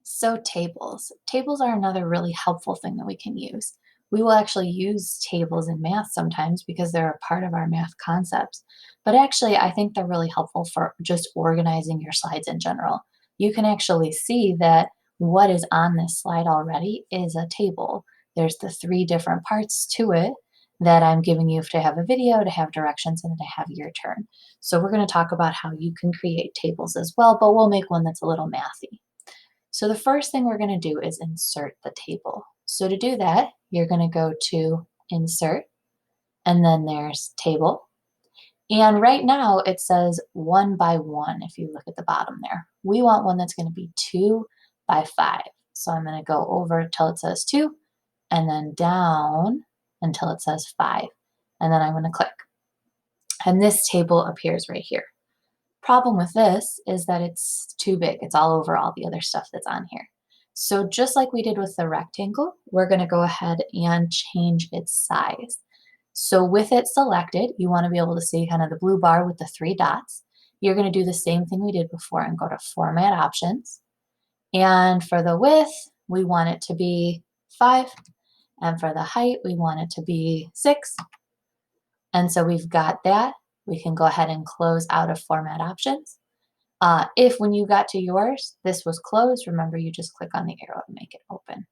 So tables. Tables are another really helpful thing that we can use. We will actually use tables in math sometimes because they're a part of our math concepts. But actually, I think they're really helpful for just organizing your slides in general. You can actually see that what is on this slide already is a table. There's the three different parts to it that I'm giving you to have a video, to have directions, and to have your turn. So we're going to talk about how you can create tables as well, but we'll make one that's a little mathy. So the first thing we're going to do is insert the table. So to do that, you're going to go to Insert, and then there's Table. And right now it says 1 by 1 if you look at the bottom there. We want one that's going to be 2 by 5. So I'm going to go over till it says 2, and then down until it says 5. And then I'm going to click. And this table appears right here. Problem with this is that it's too big. It's all over all the other stuff that's on here. So just like we did with the rectangle, we're going to go ahead and change its size. So with it selected, you want to be able to see kind of the blue bar with the three dots. You're going to do the same thing we did before and go to Format Options. And for the width, we want it to be 5. And for the height, we want it to be 6. And so we've got that. We can go ahead and close out of Format Options. If when you got to yours, this was closed, remember you just click on the arrow to make it open.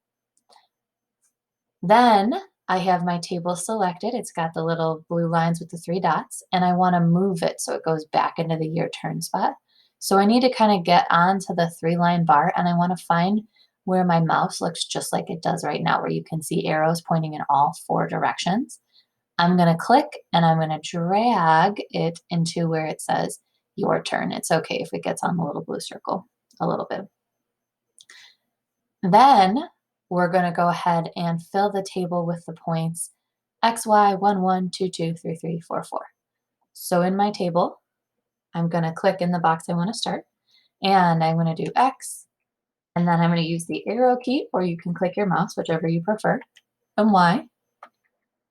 Then I have my table selected. It's got the little blue lines with the three dots, and I want to move it so it goes back into the Your Turn spot. So I need to kind of get onto the 3-line bar, and I want to find where my mouse looks just like it does right now, where you can see arrows pointing in all 4 directions. I'm going to click and I'm going to drag it into where it says Your Turn. It's okay if it gets on the little blue circle a little bit. Then we're going to go ahead and fill the table with the points X, Y, 1, 1, 2, 2, 3, 3, 4, 4. So in my table, I'm going to click in the box I want to start, and I'm going to do X, and then I'm going to use the arrow key, or you can click your mouse, whichever you prefer, and Y.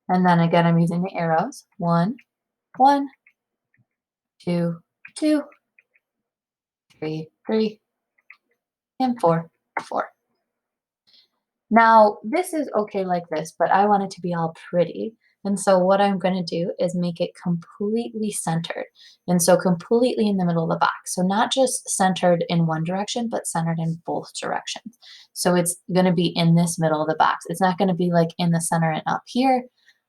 And then again, I'm using the arrows. 1, 1, 2, 2, 3, 3, and 4, 4. Now, this is okay like this, but I want it to be all pretty. And so what I'm going to do is make it completely centered. And so completely in the middle of the box. So not just centered in one direction, but centered in both directions. So it's going to be in this middle of the box. It's not going to be like in the center and up here,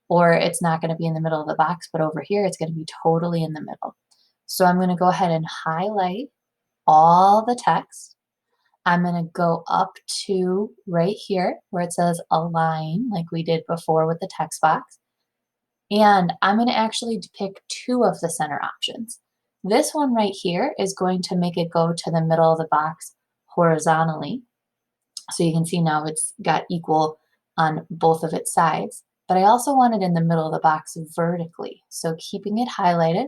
or it's not going to be in the middle of the box, but over here it's going to be totally in the middle. So I'm going to go ahead and highlight all the text. I'm going to go up to right here where it says Align, like we did before with the text box. And I'm going to actually pick 2 of the center options. This one right here is going to make it go to the middle of the box horizontally. So you can see now it's got equal on both of its sides. But I also want it in the middle of the box vertically. So keeping it highlighted,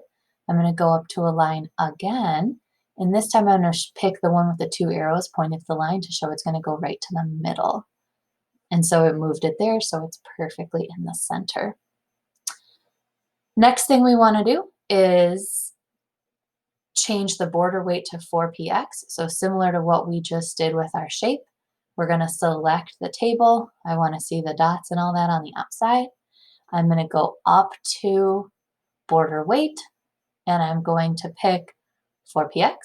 I'm going to go up to Align again. And this time I'm going to pick the one with the 2 arrows pointed to the line to show it's going to go right to the middle. And so it moved it there, so it's perfectly in the center. Next thing we want to do is change the border weight to 4px. So similar to what we just did with our shape, we're going to select the table. I want to see the dots and all that on the outside. I'm going to go up to border weight, and I'm going to pick 4px.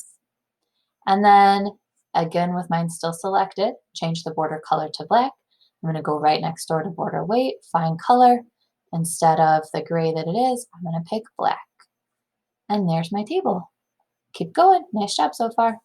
And then again, with mine still selected, change the border color to black. I'm going to go right next door to border weight, find color. Instead of the gray that it is, I'm going to pick black. And there's my table. Keep going. Nice job so far.